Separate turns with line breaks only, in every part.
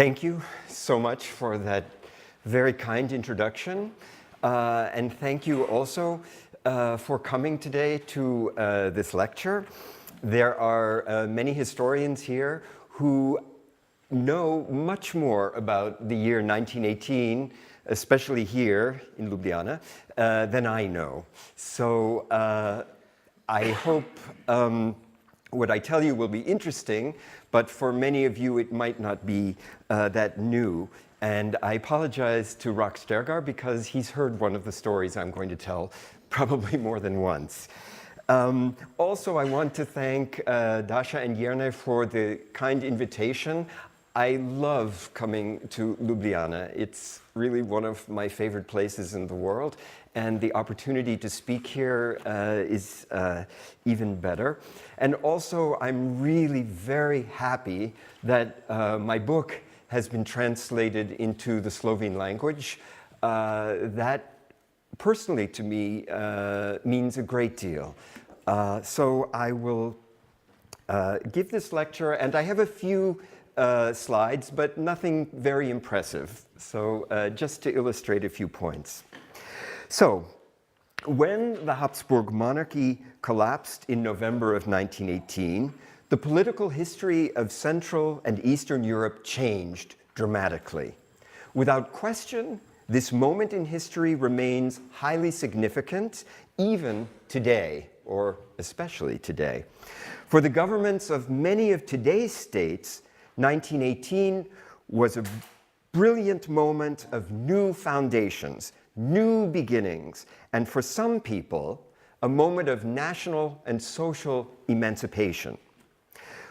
Thank you so much for that very kind introduction. And thank you also for coming today to this lecture. There are many historians here who know much more about the year 1918, especially here in Ljubljana, than I know. So I hope what I tell you will be interesting, but for many of you it might not be that new. And I apologize to Starega because he's heard one of the stories I'm going to tell probably more than once. Also, I want to thank Dasha and Jerne for the kind invitation. I love coming to Ljubljana. It's really one of my favorite places in the world, and the opportunity to speak here is even better. And also, I'm really very happy that my book has been translated into the Slovene language. That, personally to me, means a great deal. So I will give this lecture, and I have a few slides, but nothing very impressive. So just to illustrate a few points. So when the Habsburg monarchy collapsed in November of 1918, the political history of Central and Eastern Europe changed dramatically. Without question, this moment in history remains highly significant, even today, or especially today. For the governments of many of today's states, 1918 was a brilliant moment of new foundations, new beginnings, and for some people, a moment of national and social emancipation.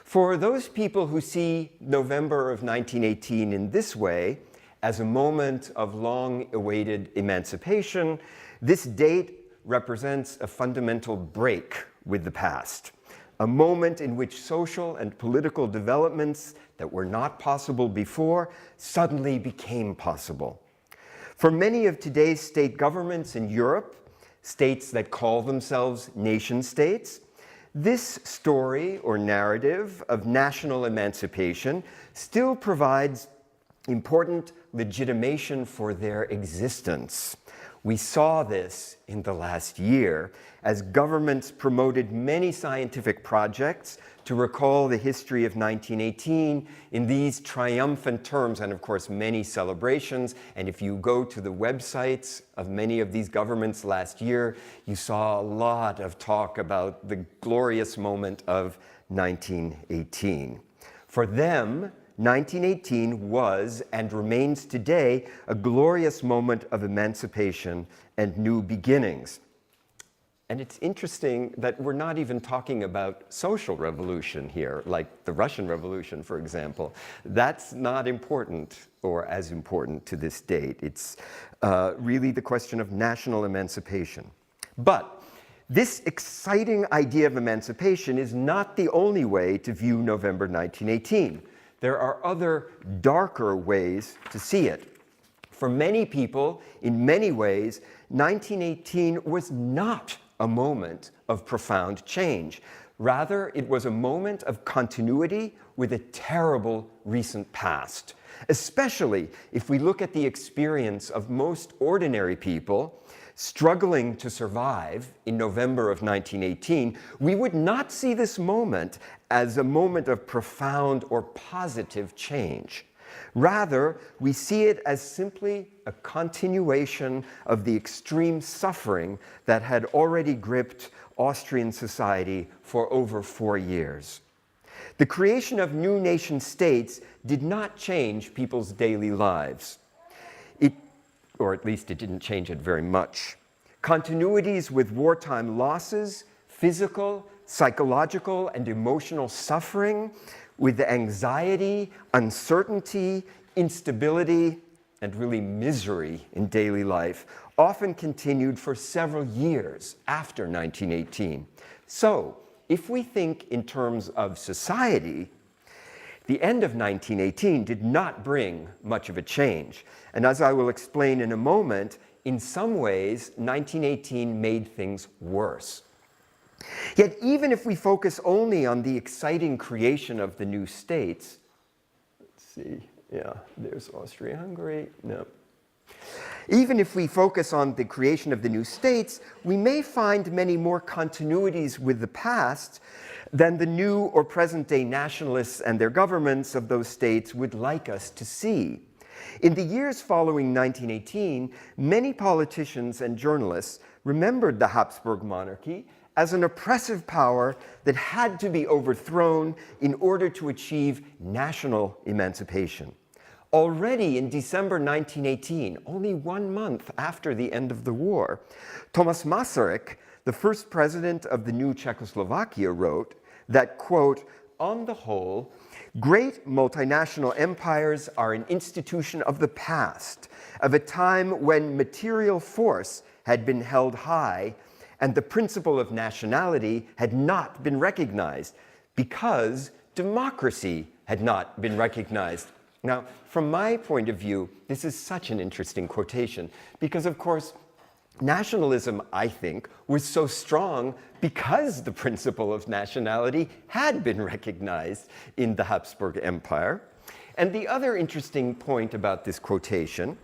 For those people who see November of 1918 in this way, as a moment of long-awaited emancipation, this date represents a fundamental break with the past, a moment in which social and political developments that were not possible before suddenly became possible. For many of today's state governments in Europe, states that call themselves nation states, this story or narrative of national emancipation still provides important legitimation for their existence. We saw this in the last year as governments promoted many scientific projects to recall the history of 1918 in these triumphant terms, and of course many celebrations. And if you go to the websites of many of these governments last year, you saw a lot of talk about the glorious moment of 1918. For them, 1918 was and remains today a glorious moment of emancipation and new beginnings. And it's interesting that we're not even talking about social revolution here, like the Russian Revolution, for example. That's not important or as important to this date. It's really the question of national emancipation. But this exciting idea of emancipation is not the only way to view November 1918. There are other darker ways to see it. For many people, in many ways, 1918 was not a moment of profound change. Rather, it was a moment of continuity with a terrible recent past. Especially if we look at the experience of most ordinary people struggling to survive in November of 1918, we would not see this moment as a moment of profound or positive change. Rather, we see it as simply a continuation of the extreme suffering that had already gripped Austrian society for over 4 years. The creation of new nation states did not change people's daily lives. Or at least it didn't change it very much. Continuities with wartime losses, physical, psychological, and emotional suffering, with anxiety, uncertainty, instability, and really misery in daily life, often continued for several years after 1918. So, if we think in terms of society, the end of 1918 did not bring much of a change. And as I will explain in a moment, in some ways, 1918 made things worse. Yet even if we focus only on the exciting creation of the new states, let's see, Yeah, there's Austria-Hungary. No. Even if we focus on the creation of the new states, we may find many more continuities with the past than the new or present-day nationalists and their governments of those states would like us to see. In the years following 1918, many politicians and journalists remembered the Habsburg monarchy as an oppressive power that had to be overthrown in order to achieve national emancipation. Already in December 1918, only 1 month after the end of the war, Thomas Masaryk, the first president of the new Czechoslovakia, wrote that, quote, "On the whole, great multinational empires are an institution of the past, of a time when material force had been held high and the principle of nationality had not been recognized because democracy had not been recognized." Now, from my point of view, this is such an interesting quotation because, of course, nationalism, I think, was so strong because the principle of nationality had been recognized in the Habsburg Empire. And the other interesting point about this quotation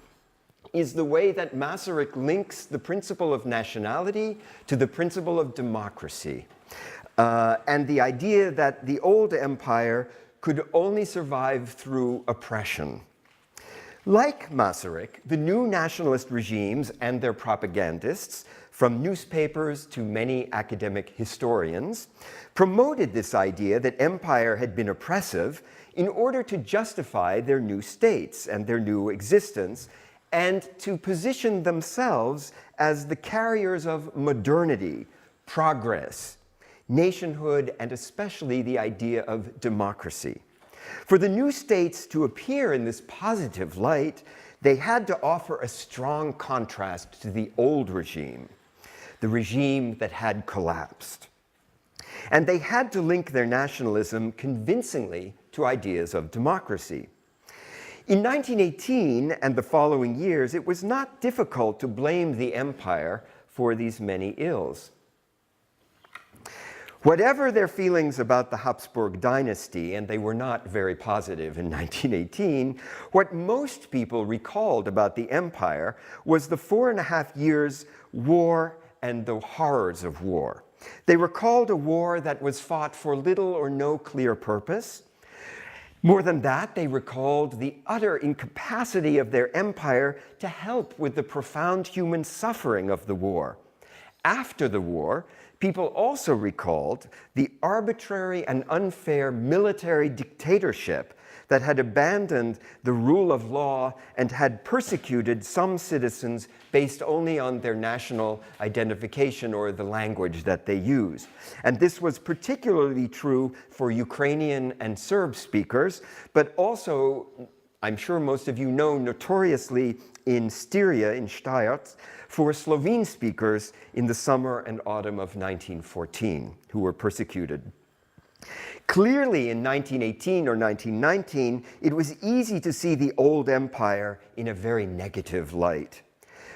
is the way that Masaryk links the principle of nationality to the principle of democracy, and the idea that the old empire could only survive through oppression. Like Masaryk, the new nationalist regimes and their propagandists, from newspapers to many academic historians, promoted this idea that empire had been oppressive in order to justify their new states and their new existence, and to position themselves as the carriers of modernity, progress, nationhood, and especially the idea of democracy. For the new states to appear in this positive light, they had to offer a strong contrast to the old regime, the regime that had collapsed. And they had to link their nationalism convincingly to ideas of democracy. In 1918 and the following years, it was not difficult to blame the empire for these many ills. Whatever their feelings about the Habsburg dynasty, and they were not very positive in 1918, what most people recalled about the empire was the 4.5 years war and the horrors of war. They recalled a war that was fought for little or no clear purpose. More than that, they recalled the utter incapacity of their empire to help with the profound human suffering of the war. After the war, people also recalled the arbitrary and unfair military dictatorship that had abandoned the rule of law and had persecuted some citizens based only on their national identification or the language that they use. And this was particularly true for Ukrainian and Serb speakers, but also, I'm sure most of you know, notoriously in Styria, in Steyr, for Slovene speakers in the summer and autumn of 1914, who were persecuted. Clearly, in 1918 or 1919, it was easy to see the old empire in a very negative light.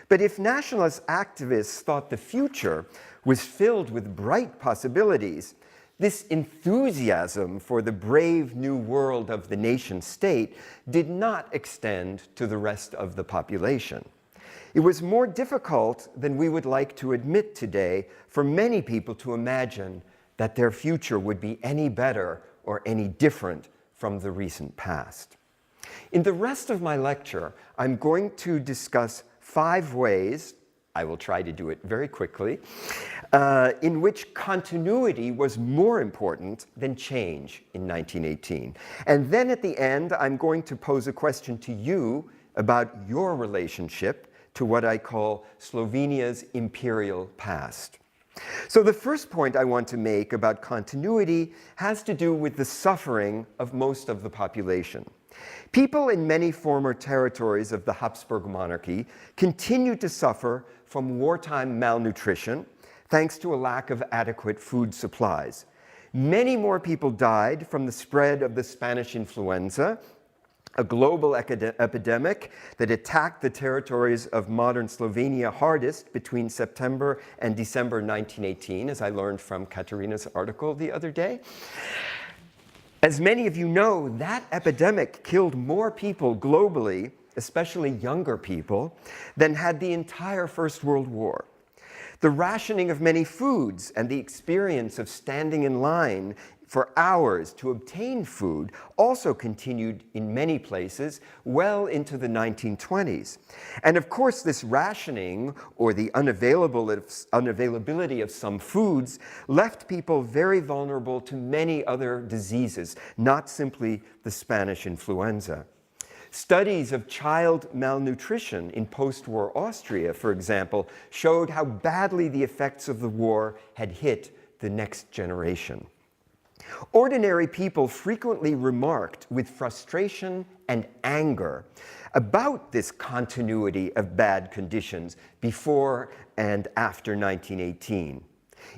But if nationalist activists thought the future was filled with bright possibilities, this enthusiasm for the brave new world of the nation-state did not extend to the rest of the population. It was more difficult than we would like to admit today for many people to imagine that their future would be any better or any different from the recent past. In the rest of my lecture, I'm going to discuss 5 ways, I will try to do it very quickly, in which continuity was more important than change in 1918. And then at the end, I'm going to pose a question to you about your relationship to what I call Slovenia's imperial past. So the first point I want to make about continuity has to do with the suffering of most of the population. People in many former territories of the Habsburg monarchy continued to suffer from wartime malnutrition, thanks to a lack of adequate food supplies. Many more people died from the spread of the Spanish influenza, a global epidemic that attacked the territories of modern Slovenia hardest between September and December 1918, as I learned from Katarina's article the other day. As many of you know, that epidemic killed more people globally, especially younger people, than had the entire First World War. The rationing of many foods and the experience of standing in line for hours to obtain food also continued in many places well into the 1920s. And of course, this rationing, or the unavailability of some foods, left people very vulnerable to many other diseases, not simply the Spanish influenza. Studies of child malnutrition in post-war Austria, for example, showed how badly the effects of the war had hit the next generation. Ordinary people frequently remarked with frustration and anger about this continuity of bad conditions before and after 1918.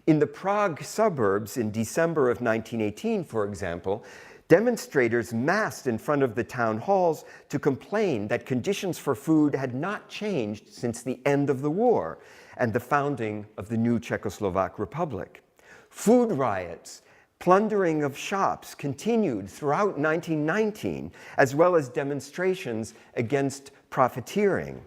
In the Prague suburbs in December of 1918, for example, demonstrators massed in front of the town halls to complain that conditions for food had not changed since the end of the war and the founding of the new Czechoslovak Republic. Food riots, plundering of shops continued throughout 1919, as well as demonstrations against profiteering.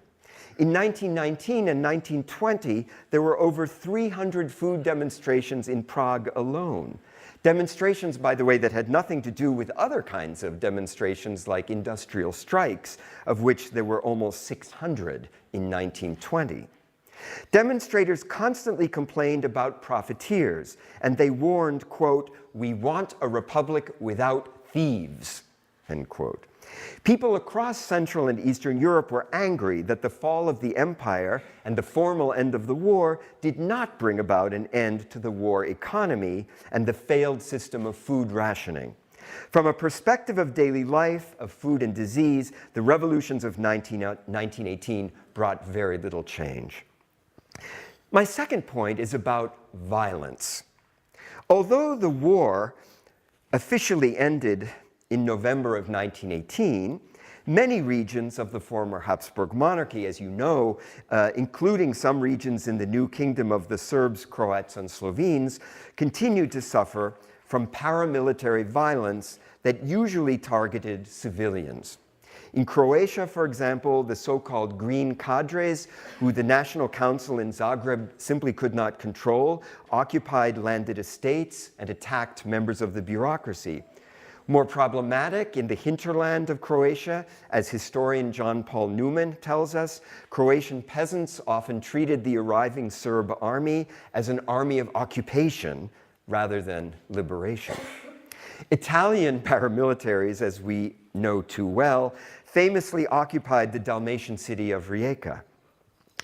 In 1919 and 1920, there were over 300 food demonstrations in Prague alone. Demonstrations, by the way, that had nothing to do with other kinds of demonstrations like industrial strikes, of which there were almost 600 in 1920. Demonstrators constantly complained about profiteers, and they warned, quote, "We want a republic without thieves," end quote. People across Central and Eastern Europe were angry that the fall of the empire and the formal end of the war did not bring about an end to the war economy and the failed system of food rationing. From a perspective of daily life, of food and disease, the revolutions of 1918 brought very little change. My second point is about violence. Although the war officially ended in November of 1918, many regions of the former Habsburg monarchy, as you know, including some regions in the new kingdom of the Serbs, Croats, and Slovenes, continued to suffer from paramilitary violence that usually targeted civilians. In Croatia, for example, the so-called green cadres, who the National Council in Zagreb simply could not control, occupied landed estates and attacked members of the bureaucracy. More problematic, in the hinterland of Croatia, as historian John Paul Newman tells us, Croatian peasants often treated the arriving Serb army as an army of occupation rather than liberation. Italian paramilitaries, as we know too well, famously occupied the Dalmatian city of Rijeka.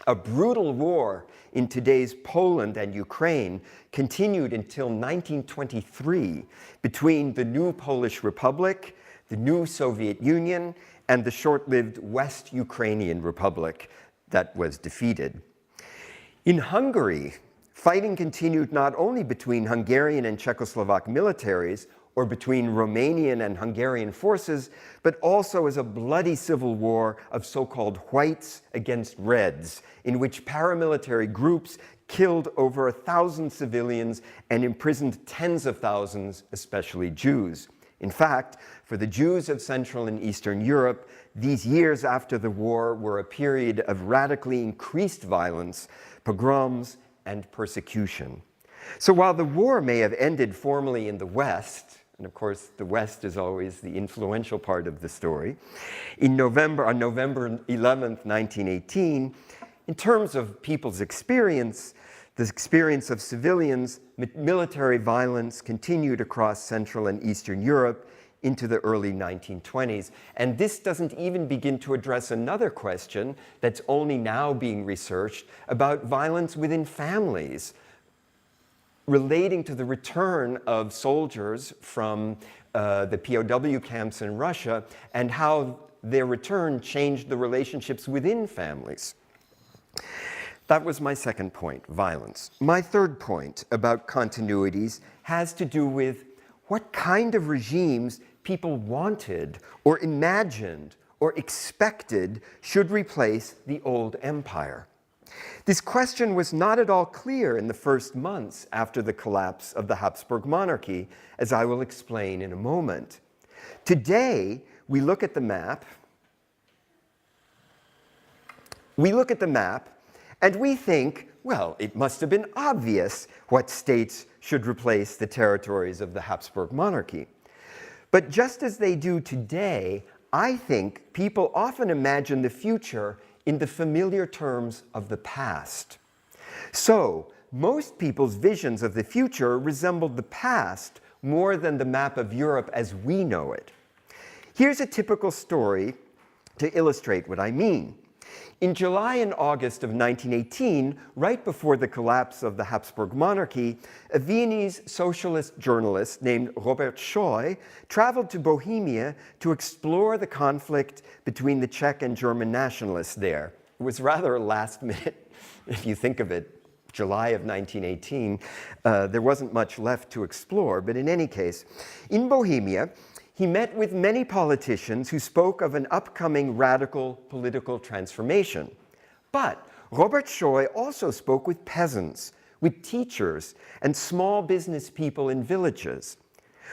A brutal war in today's Poland and Ukraine continued until 1923 between the new Polish Republic, the new Soviet Union, and the short-lived West Ukrainian Republic that was defeated. In Hungary, fighting continued not only between Hungarian and Czechoslovak militaries, or between Romanian and Hungarian forces, but also as a bloody civil war of so-called whites against reds, in which paramilitary groups killed over 1,000 civilians and imprisoned tens of thousands, especially Jews. In fact, for the Jews of Central and Eastern Europe, these years after the war were a period of radically increased violence, pogroms, and persecution. So while the war may have ended formally in the West, and of course the West is always the influential part of the story, on November 11th, 1918, in terms of people's experience, the experience of civilians, military violence continued across Central and Eastern Europe into the early 1920s. And this doesn't even begin to address another question that's only now being researched about violence within families, relating to the return of soldiers from the POW camps in Russia and how their return changed the relationships within families. That was my second point, violence. My third point about continuities has to do with what kind of regimes people wanted or imagined or expected should replace the old empire. This question was not at all clear in the first months after the collapse of the Habsburg monarchy, as I will explain in a moment. Today, we look at the map, and we think, well, it must have been obvious what states should replace the territories of the Habsburg monarchy. But just as they do today, I think people often imagine the future in the familiar terms of the past. So, most people's visions of the future resembled the past more than the map of Europe as we know it. Here's a typical story to illustrate what I mean. In July and August of 1918, right before the collapse of the Habsburg monarchy, a Viennese socialist journalist named Robert Schoy traveled to Bohemia to explore the conflict between the Czech and German nationalists there. It was rather last minute, if you think of it. July of 1918, there wasn't much left to explore, but in any case, in Bohemia, he met with many politicians who spoke of an upcoming radical political transformation. But Robert Schoy also spoke with peasants, with teachers, and small business people in villages.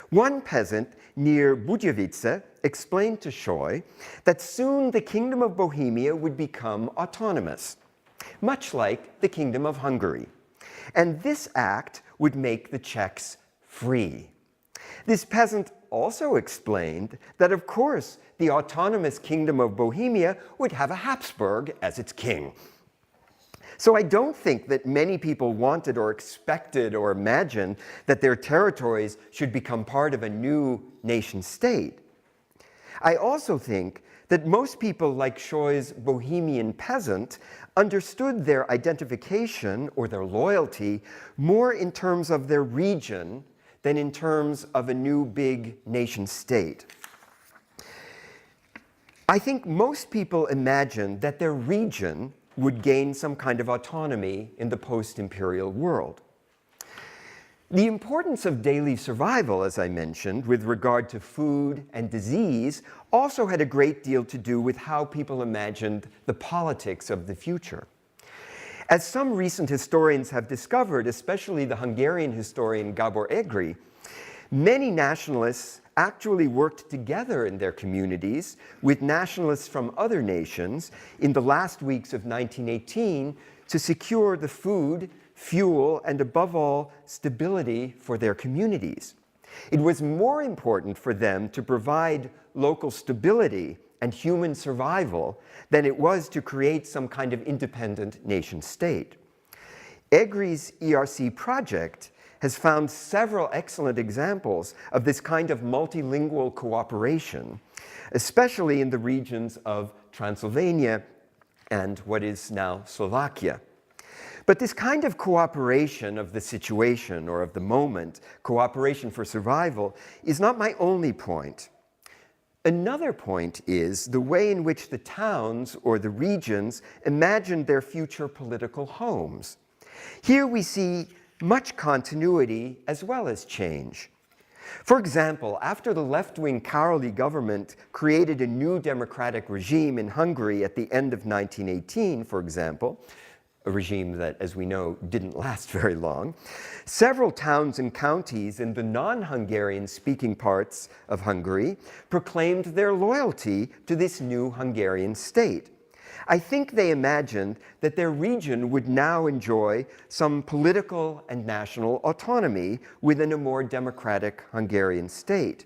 One peasant near Budějovice explained to Schoy that soon the Kingdom of Bohemia would become autonomous, much like the Kingdom of Hungary. And this act would make the Czechs free. This peasant also explained that, of course, the autonomous Kingdom of Bohemia would have a Habsburg as its king. So I don't think that many people wanted or expected or imagined that their territories should become part of a new nation state. I also think that most people, like Schoy's Bohemian peasant, understood their identification or their loyalty more in terms of their region than in terms of a new big nation state. I think most people imagined that their region would gain some kind of autonomy in the post-imperial world. The importance of daily survival, as I mentioned, with regard to food and disease, also had a great deal to do with how people imagined the politics of the future. As some recent historians have discovered, especially the Hungarian historian Gábor Egri, many nationalists actually worked together in their communities with nationalists from other nations in the last weeks of 1918 to secure the food, fuel, and above all, stability for their communities. It was more important for them to provide local stability and human survival than it was to create some kind of independent nation state. Egri's ERC project has found several excellent examples of this kind of multilingual cooperation, especially in the regions of Transylvania and what is now Slovakia. But this kind of cooperation of the situation or of the moment, cooperation for survival, is not my only point. Another point is the way in which the towns or the regions imagined their future political homes. Here we see much continuity as well as change. For example, after the left-wing Károly government created a new democratic regime in Hungary at the end of 1918, for example, a regime that, as we know, didn't last very long, several towns and counties in the non-Hungarian speaking parts of Hungary proclaimed their loyalty to this new Hungarian state. I think they imagined that their region would now enjoy some political and national autonomy within a more democratic Hungarian state.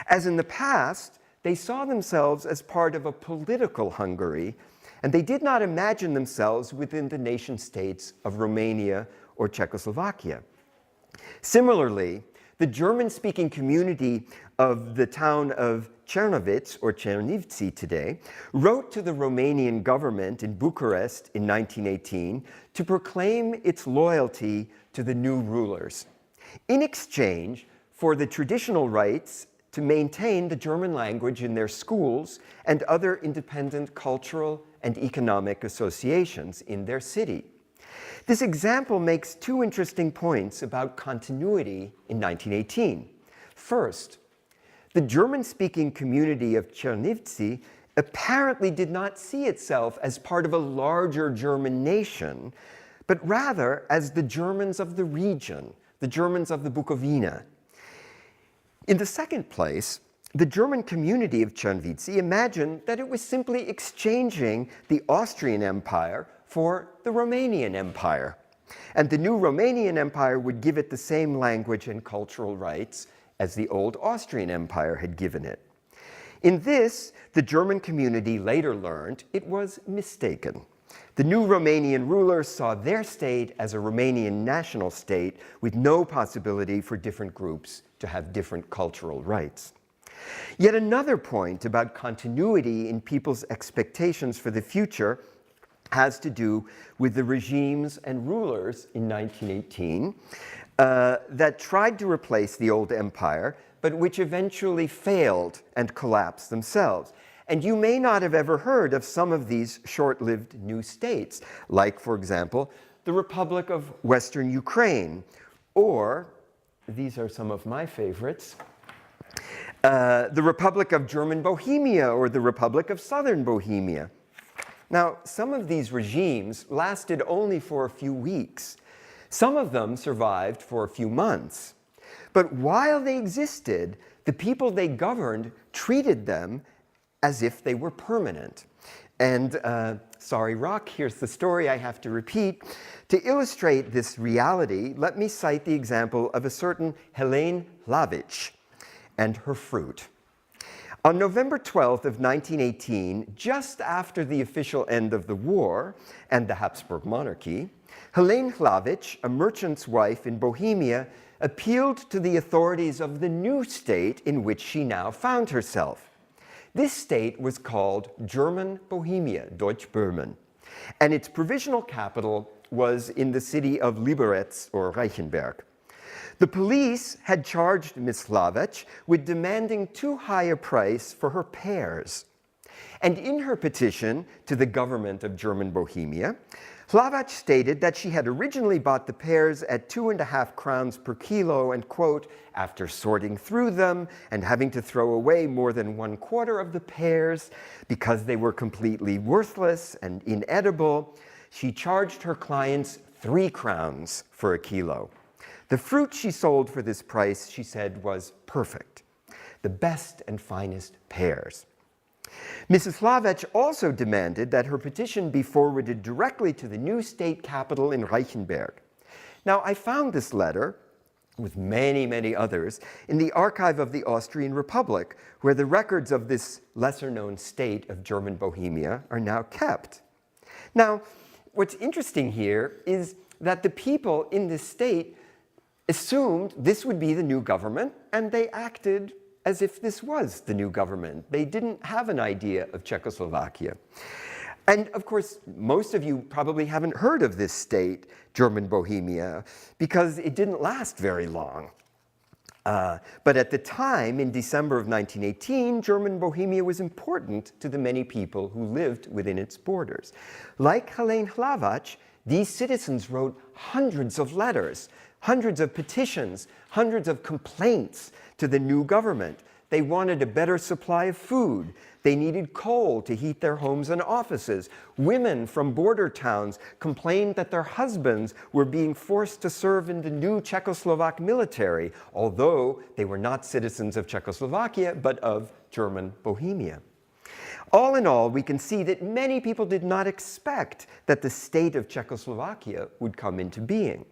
As in the past, they saw themselves as part of a political Hungary, and they did not imagine themselves within the nation states of Romania or Czechoslovakia. Similarly, the German-speaking community of the town of Černovic, or Černivci today, wrote to the Romanian government in Bucharest in 1918 to proclaim its loyalty to the new rulers, in exchange for the traditional rights to maintain the German language in their schools and other independent cultural and economic associations in their city. This example makes two interesting points about continuity in 1918. First, the German-speaking community of Černivci apparently did not see itself as part of a larger German nation, but rather as the Germans of the region, the Germans of the Bukowina. In the second place, the German community of Czernowitz imagined that it was simply exchanging the Austrian Empire for the Romanian Empire. And the new Romanian Empire would give it the same language and cultural rights as the old Austrian Empire had given it. In this, the German community later learned it was mistaken. The new Romanian rulers saw their state as a Romanian national state with no possibility for different groups to have different cultural rights. Yet another point about continuity in people's expectations for the future has to do with the regimes and rulers in 1918 that tried to replace the old empire, but which eventually failed and collapsed themselves. And you may not have ever heard of some of these short-lived new states, like, for example, the Republic of Western Ukraine, or, these are some of my favorites, the Republic of German Bohemia or the Republic of Southern Bohemia. Now, some of these regimes lasted only for a few weeks. Some of them survived for a few months. But while they existed, the people they governed treated them as if they were permanent. And, sorry, Rock, here's the story I have to repeat. To illustrate this reality, let me cite the example of a certain Helene Hlavic and her fruit. On November 12th of 1918, just after the official end of the war and the Habsburg monarchy, Helene Hlavic, a merchant's wife in Bohemia, appealed to the authorities of the new state in which she now found herself. This state was called German Bohemia, Deutsch Böhmen, and its provisional capital was in the city of Liberec or Reichenberg. The police had charged Miss Hlavic with demanding too high a price for her pears. And in her petition to the government of German Bohemia, Hlavic stated that she had originally bought the pears at 2.5 crowns per kilo and, quote, after sorting through them and having to throw away more than 1/4 of the pears because they were completely worthless and inedible, she charged her clients 3 crowns for a kilo. The fruit she sold for this price, she said, was perfect, the best and finest pears. Mrs. Hlavic also demanded that her petition be forwarded directly to the new state capital in Reichenberg. Now, I found this letter, with many, many others, in the archive of the Austrian Republic, where the records of this lesser-known state of German Bohemia are now kept. Now, what's interesting here is that the people in this state assumed this would be the new government, and they acted as if this was the new government. They didn't have an idea of Czechoslovakia. And of course, most of you probably haven't heard of this state, German Bohemia, because it didn't last very long. But at the time, in December of 1918, German Bohemia was important to the many people who lived within its borders. Like Helene Hlavic, these citizens wrote hundreds of letters, hundreds of petitions, hundreds of complaints to the new government. They wanted a better supply of food. They needed coal to heat their homes and offices. Women from border towns complained that their husbands were being forced to serve in the new Czechoslovak military, although they were not citizens of Czechoslovakia, but of German Bohemia. All in all, we can see that many people did not expect that the state of Czechoslovakia would come into being.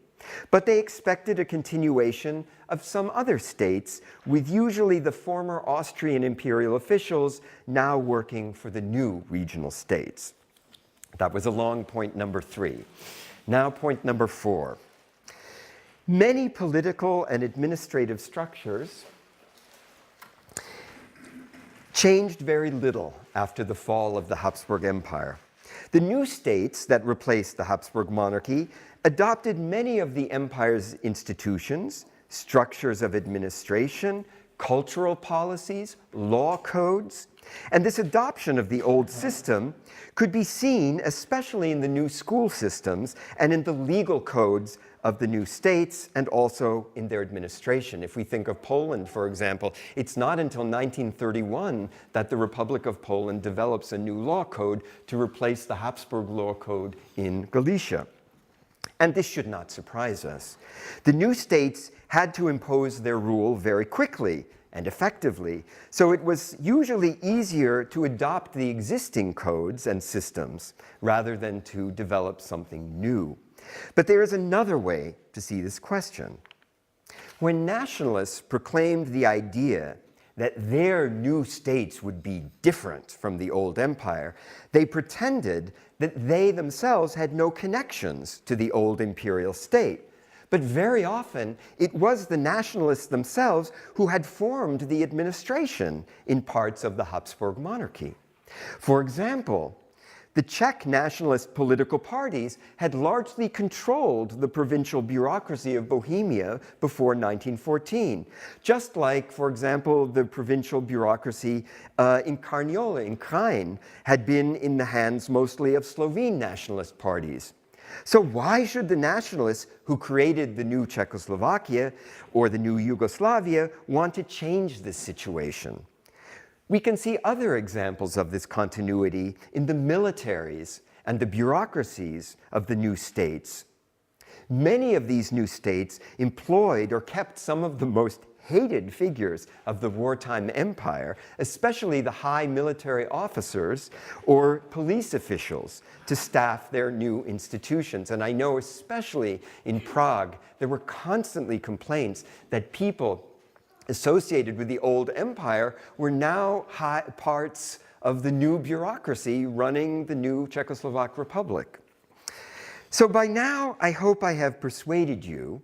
But they expected a continuation of some other states, with usually the former Austrian imperial officials now working for the new regional states. That was along point number 3. Now point number 4. Many political and administrative structures changed very little after the fall of the Habsburg Empire. The new states that replaced the Habsburg monarchy adopted many of the empire's institutions, structures of administration, cultural policies, law codes, and this adoption of the old system could be seen especially in the new school systems and in the legal codes of the new states and also in their administration. If we think of Poland, for example, it's not until 1931 that the Republic of Poland develops a new law code to replace the Habsburg law code in Galicia. And this should not surprise us. The new states had to impose their rule very quickly and effectively, so it was usually easier to adopt the existing codes and systems rather than to develop something new. But there is another way to see this question. When nationalists proclaimed the idea that their new states would be different from the old empire, they pretended that they themselves had no connections to the old imperial state. But very often, it was the nationalists themselves who had formed the administration in parts of the Habsburg monarchy. For example, the Czech nationalist political parties had largely controlled the provincial bureaucracy of Bohemia before 1914, just like, for example, the provincial bureaucracy in Carniola, in Krain, had been in the hands mostly of Slovene nationalist parties. So why should the nationalists who created the new Czechoslovakia or the new Yugoslavia want to change this situation? We can see other examples of this continuity in the militaries and the bureaucracies of the new states. Many of these new states employed or kept some of the most hated figures of the wartime empire, especially the high military officers or police officials, to staff their new institutions. And I know especially in Prague, there were constantly complaints that people associated with the old empire were now parts of the new bureaucracy running the new Czechoslovak Republic. So by now, I hope I have persuaded you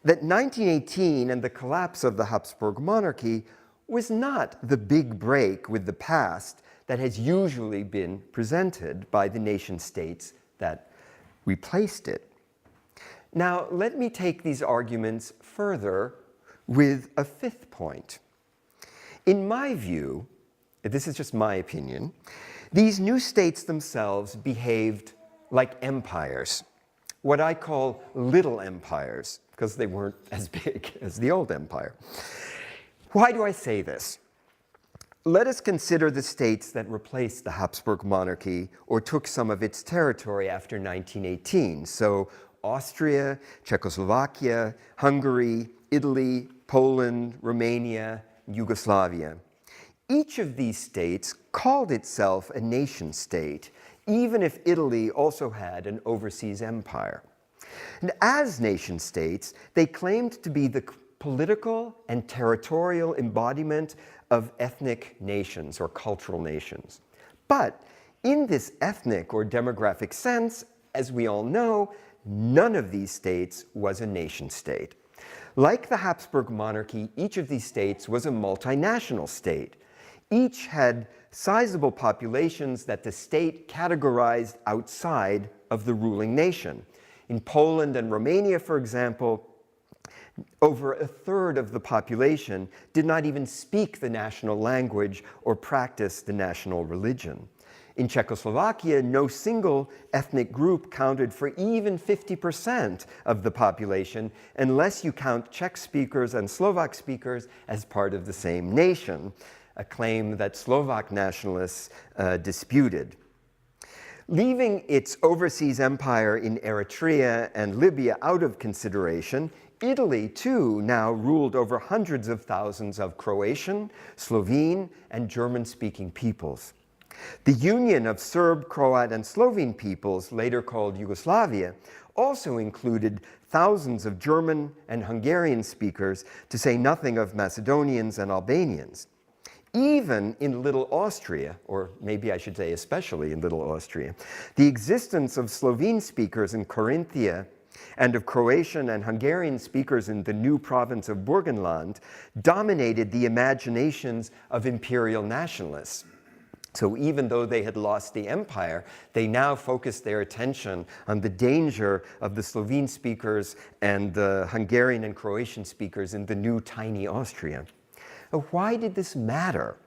that 1918 and the collapse of the Habsburg monarchy was not the big break with the past that has usually been presented by the nation states that replaced it. Now, let me take these arguments further with a fifth point. In my view, this is just my opinion, these new states themselves behaved like empires, what I call little empires, because they weren't as big as the old empire. Why do I say this? Let us consider the states that replaced the Habsburg monarchy or took some of its territory after 1918. So Austria, Czechoslovakia, Hungary, Italy, Poland, Romania, Yugoslavia. Each of these states called itself a nation state, even if Italy also had an overseas empire. And as nation states, they claimed to be the political and territorial embodiment of ethnic nations or cultural nations. But in this ethnic or demographic sense, as we all know, none of these states was a nation state. Like the Habsburg monarchy, each of these states was a multinational state. Each had sizable populations that the state categorized outside of the ruling nation. In Poland and Romania, for example, over a third of the population did not even speak the national language or practice the national religion. In Czechoslovakia, no single ethnic group counted for even 50% of the population, unless you count Czech speakers and Slovak speakers as part of the same nation, a claim that Slovak nationalists disputed. Leaving its overseas empire in Eritrea and Libya out of consideration, Italy, too, now ruled over hundreds of thousands of Croatian, Slovene, and German-speaking peoples. The union of Serb, Croat, and Slovene peoples, later called Yugoslavia, also included thousands of German and Hungarian speakers, to say nothing of Macedonians and Albanians. Even in Little Austria, or maybe I should say especially in Little Austria, the existence of Slovene speakers in Carinthia and of Croatian and Hungarian speakers in the new province of Burgenland dominated the imaginations of imperial nationalists. So even though they had lost the empire, they now focused their attention on the danger of the Slovene speakers and the Hungarian and Croatian speakers in the new tiny Austria. Now, why did this matter?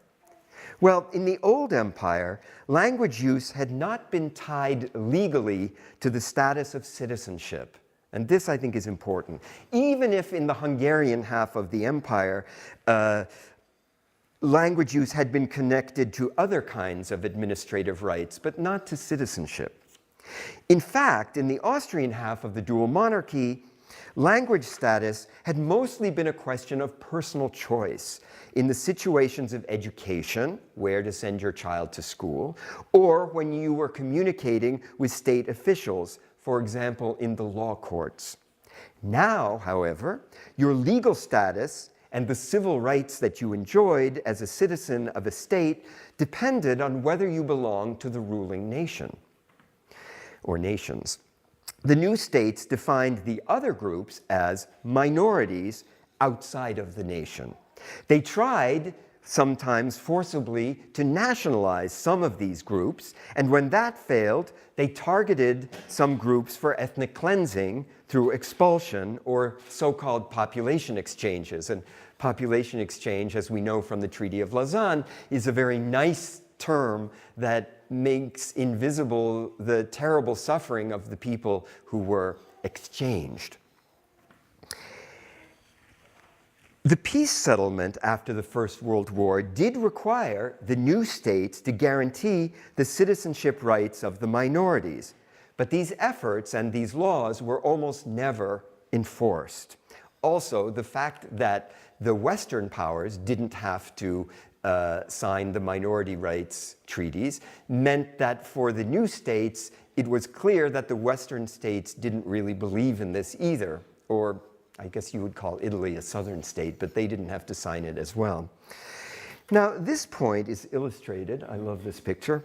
Well, in the old empire, language use had not been tied legally to the status of citizenship. And this, I think, is important. Even if in the Hungarian half of the empire, language use had been connected to other kinds of administrative rights, but not to citizenship. In fact, in the Austrian half of the dual monarchy, language status had mostly been a question of personal choice in the situations of education, where to send your child to school, or when you were communicating with state officials, for example, in the law courts. Now, however, your legal status and the civil rights that you enjoyed as a citizen of a state depended on whether you belonged to the ruling nation or nations. The new states defined the other groups as minorities outside of the nation. They tried, sometimes forcibly, to nationalize some of these groups, and when that failed, they targeted some groups for ethnic cleansing through expulsion or so-called population exchanges. And population exchange, as we know from the Treaty of Lausanne, is a very nice term that makes invisible the terrible suffering of the people who were exchanged. The peace settlement after the First World War did require the new states to guarantee the citizenship rights of the minorities, but these efforts and these laws were almost never enforced. Also, the fact that the Western powers didn't have to sign the minority rights treaties meant that for the new states, it was clear that the Western states didn't really believe in this either, or I guess you would call Italy a southern state, but they didn't have to sign it as well. Now, this point is illustrated, I love this picture.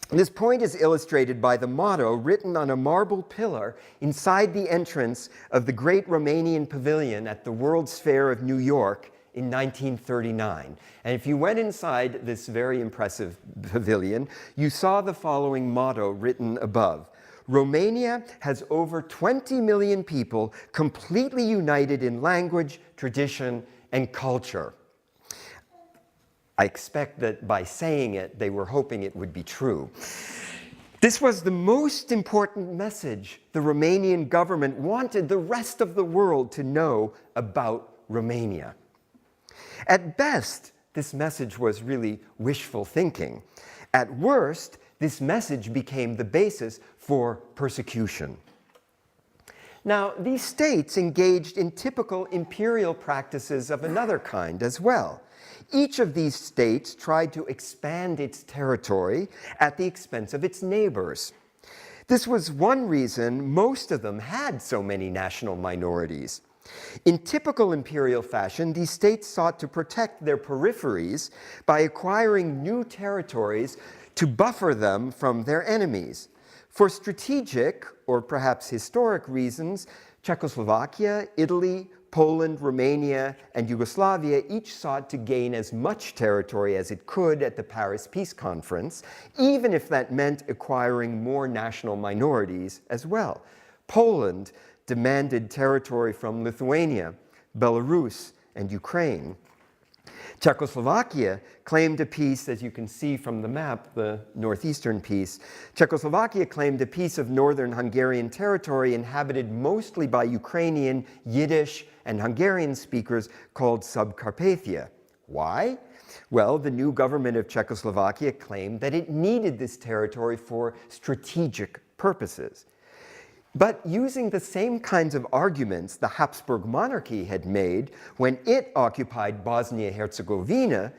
This point is illustrated by the motto written on a marble pillar inside the entrance of the Great Romanian Pavilion at the World's Fair of New York in 1939. And if you went inside this very impressive pavilion, you saw the following motto written above: Romania has over 20 million people completely united in language, tradition, and culture. I expect that by saying it, they were hoping it would be true. This was the most important message the Romanian government wanted the rest of the world to know about Romania. At best, this message was really wishful thinking. At worst, this message became the basis for persecution. Now, these states engaged in typical imperial practices of another kind as well. Each of these states tried to expand its territory at the expense of its neighbors. This was one reason most of them had so many national minorities. In typical imperial fashion, these states sought to protect their peripheries by acquiring new territories to buffer them from their enemies. For strategic, or perhaps historic reasons, Czechoslovakia, Italy, Poland, Romania, and Yugoslavia each sought to gain as much territory as it could at the Paris Peace Conference, even if that meant acquiring more national minorities as well. Poland demanded territory from Lithuania, Belarus, and Ukraine. Czechoslovakia claimed a piece, as you can see from the map, the northeastern piece. Czechoslovakia claimed a piece of northern Hungarian territory inhabited mostly by Ukrainian, Yiddish, and Hungarian speakers called Subcarpathia. Why? Well, the new government of Czechoslovakia claimed that it needed this territory for strategic purposes. But using the same kinds of arguments the Habsburg monarchy had made when it occupied Bosnia-Herzegovina,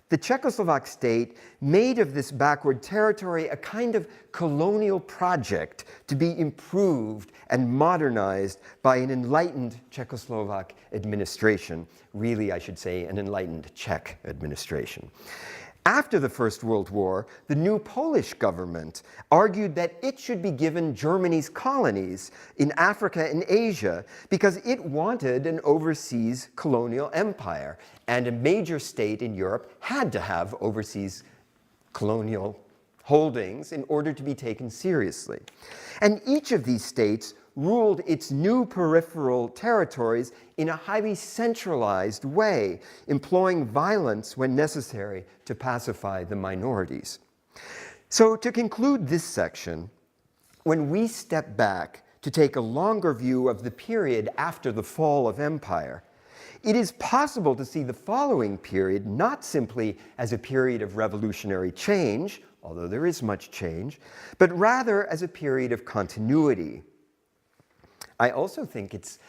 the Czechoslovak state made of this backward territory a kind of colonial project to be improved and modernized by an enlightened Czechoslovak administration. Really, I should say, an enlightened Czech administration. After the First World War, the new Polish government argued that it should be given Germany's colonies in Africa and Asia because it wanted an overseas colonial empire, and a major state in Europe had to have overseas colonial holdings in order to be taken seriously. And each of these states ruled its new peripheral territories in a highly centralized way, employing violence when necessary to pacify the minorities. So to conclude this section, when we step back to take a longer view of the period after the fall of empire, it is possible to see the following period not simply as a period of revolutionary change, although there is much change, but rather as a period of continuity. I also think it's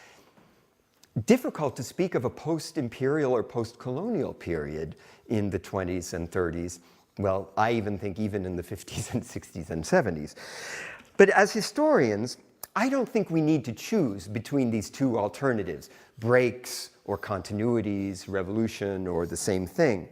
difficult to speak of a post-imperial or post-colonial period in the 20s and 30s. Well, I even think even in the 50s and 60s and 70s. But as historians, I don't think we need to choose between these two alternatives, breaks or continuities, revolution or the same thing.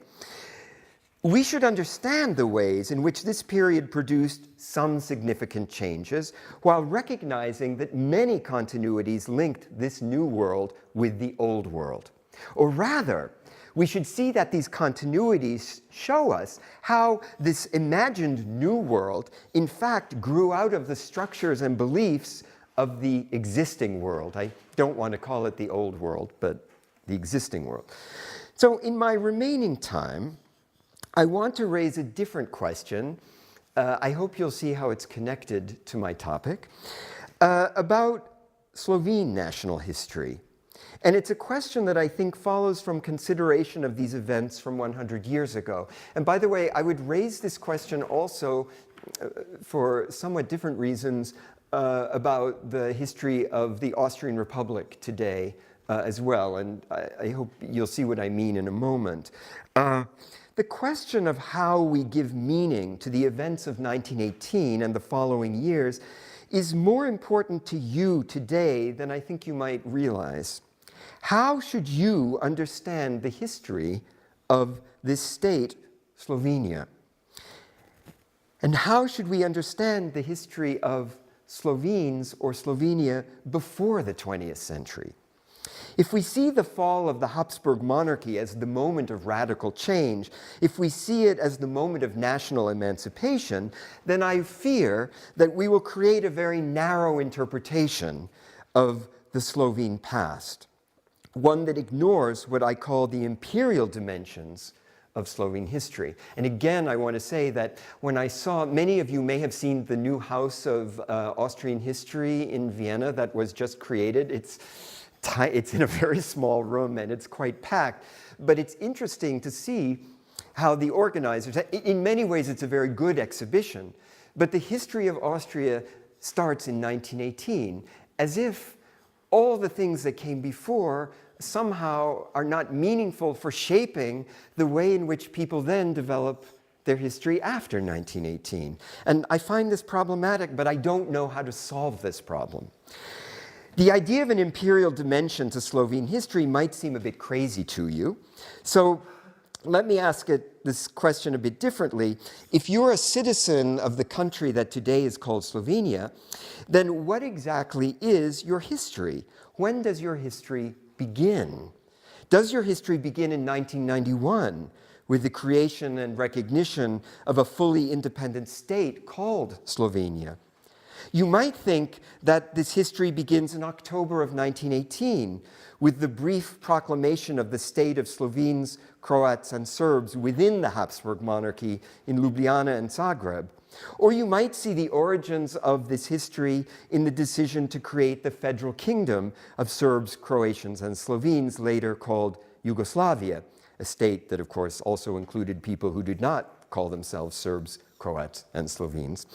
We should understand the ways in which this period produced some significant changes, while recognizing that many continuities linked this new world with the old world. Or rather, we should see that these continuities show us how this imagined new world, in fact, grew out of the structures and beliefs of the existing world. I don't want to call it the old world, but the existing world. So in my remaining time, I want to raise a different question. I hope you'll see how it's connected to my topic, about Slovene national history. And it's a question that I think follows from consideration of these events from 100 years ago. And by the way, I would raise this question also for somewhat different reasons about the history of the Austrian Republic today as well. And I hope you'll see what I mean in a moment. The question of how we give meaning to the events of 1918 and the following years is more important to you today than I think you might realize. How should you understand the history of this state, Slovenia? And how should we understand the history of Slovenes or Slovenia before the 20th century? If we see the fall of the Habsburg monarchy as the moment of radical change, if we see it as the moment of national emancipation, then I fear that we will create a very narrow interpretation of the Slovene past, one that ignores what I call the imperial dimensions of Slovene history. And again, I want to say that when I saw, many of you may have seen the new House of Austrian History in Vienna that was just created. It's in a very small room and it's quite packed, but it's interesting to see how the organizers, in many ways it's a very good exhibition, but the history of Austria starts in 1918, as if all the things that came before somehow are not meaningful for shaping the way in which people then develop their history after 1918. And I find this problematic, but I don't know how to solve this problem. The idea of an imperial dimension to Slovene history might seem a bit crazy to you. So let me ask this question a bit differently. If you're a citizen of the country that today is called Slovenia, then what exactly is your history? When does your history begin? Does your history begin in 1991 with the creation and recognition of a fully independent state called Slovenia? You might think that this history begins in October of 1918 with the brief proclamation of the state of Slovenes, Croats, and Serbs within the Habsburg monarchy in Ljubljana and Zagreb. Or you might see the origins of this history in the decision to create the Federal Kingdom of Serbs, Croatians, and Slovenes, later called Yugoslavia, a state that, of course, also included people who did not call themselves Serbs, Croats, and Slovenes.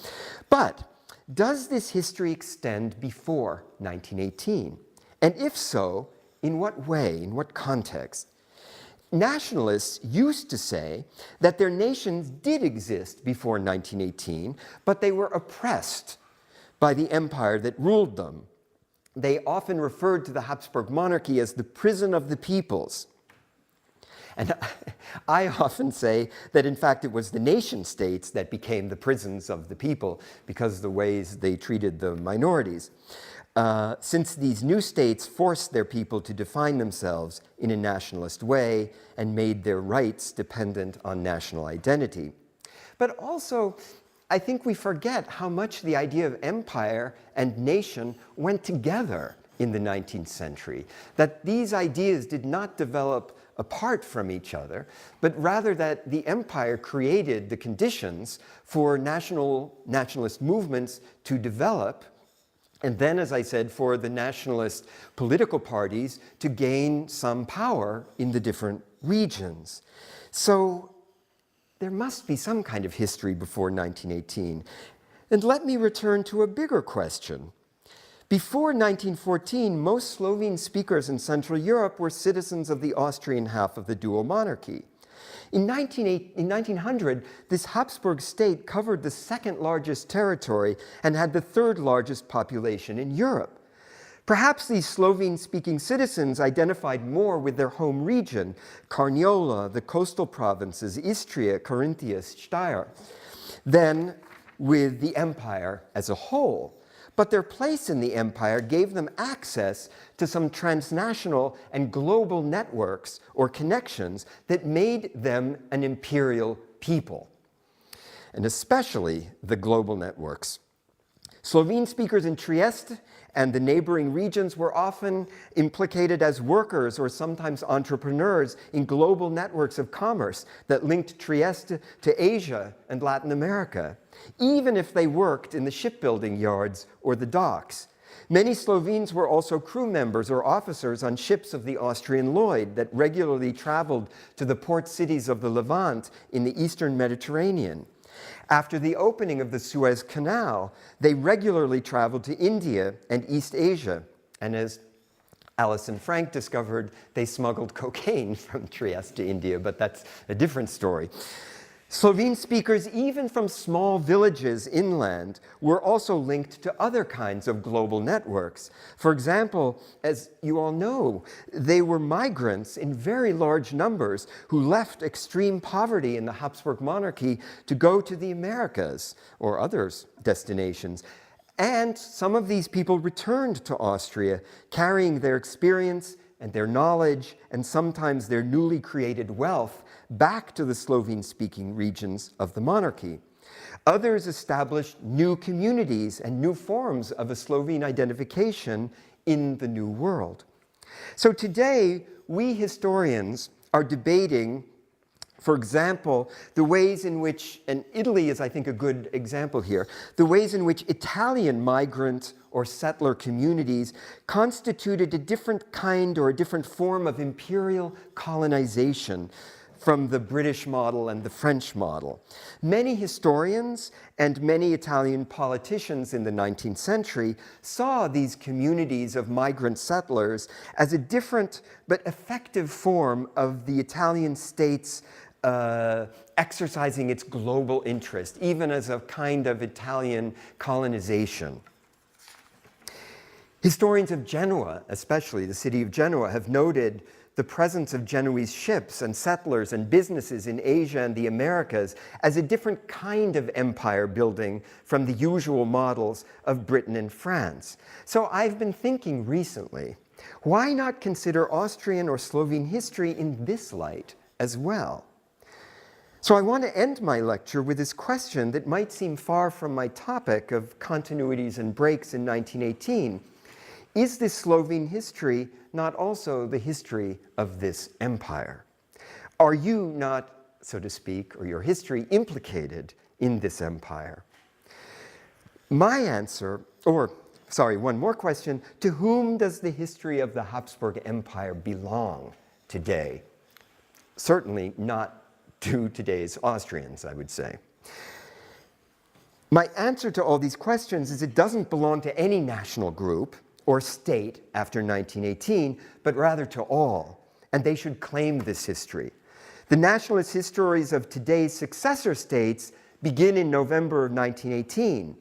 But does this history extend before 1918? And if so, in what way, in what context? Nationalists used to say that their nations did exist before 1918, but they were oppressed by the empire that ruled them. They often referred to the Habsburg monarchy as the prison of the peoples. And I often say that, in fact, it was the nation states that became the prisons of the people because of the ways they treated the minorities. Since these new states forced their people to define themselves in a nationalist way and made their rights dependent on national identity. But also, I think we forget how much the idea of empire and nation went together in the 19th century, that these ideas did not develop apart from each other, but rather that the empire created the conditions for nationalist movements to develop, and then, as I said, for the nationalist political parties to gain some power in the different regions. So there must be some kind of history before 1918. And let me return to a bigger question. Before 1914, most Slovene speakers in Central Europe were citizens of the Austrian half of the dual monarchy. In 1900, this Habsburg state covered the second largest territory and had the third largest population in Europe. Perhaps these Slovene-speaking citizens identified more with their home region, Carniola, the coastal provinces, Istria, Carinthia, Steyr, than with the empire as a whole. But their place in the empire gave them access to some transnational and global networks or connections that made them an imperial people, and especially the global networks. Slovene speakers in Trieste and the neighboring regions were often implicated as workers or sometimes entrepreneurs in global networks of commerce that linked Trieste to Asia and Latin America, even if they worked in the shipbuilding yards or the docks. Many Slovenes were also crew members or officers on ships of the Austrian Lloyd that regularly traveled to the port cities of the Levant in the eastern Mediterranean. After the opening of the Suez Canal, they regularly traveled to India and East Asia. And as Alison Frank discovered, they smuggled cocaine from Trieste to India, but that's a different story. Slovene speakers, even from small villages inland, were also linked to other kinds of global networks. For example, as you all know, they were migrants in very large numbers who left extreme poverty in the Habsburg monarchy to go to the Americas or other destinations. And some of these people returned to Austria, carrying their experience and their knowledge and sometimes their newly created wealth back to the Slovene-speaking regions of the monarchy. Others established new communities and new forms of a Slovene identification in the New World. So today, we historians are debating, for example, the ways in which, and Italy is, I think, a good example here, the ways in which Italian migrant or settler communities constituted a different kind or a different form of imperial colonization from the British model and the French model. Many historians and many Italian politicians in the 19th century saw these communities of migrant settlers as a different but effective form of the Italian state's exercising its global interest, even as a kind of Italian colonization. Historians of Genoa, especially the city of Genoa, have noted the presence of Genoese ships and settlers and businesses in Asia and the Americas as a different kind of empire building from the usual models of Britain and France. So I've been thinking recently, why not consider Austrian or Slovene history in this light as well? So I want to end my lecture with this question that might seem far from my topic of continuities and breaks in 1918. Is this Slovene history not also the history of this empire? Are you not, so to speak, or your history implicated in this empire? My answer, or sorry, one more question, to whom does the history of the Habsburg Empire belong today? Certainly not to today's Austrians, I would say. My answer to all these questions is it doesn't belong to any national group or state after 1918, but rather to all, and they should claim this history. The nationalist histories of today's successor states begin in November of 1918,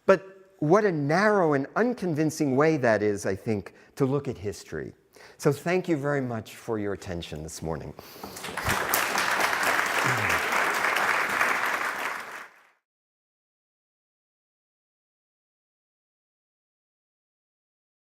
but what a narrow and unconvincing way that is, I think, to look at history. So thank you very much for your attention this morning.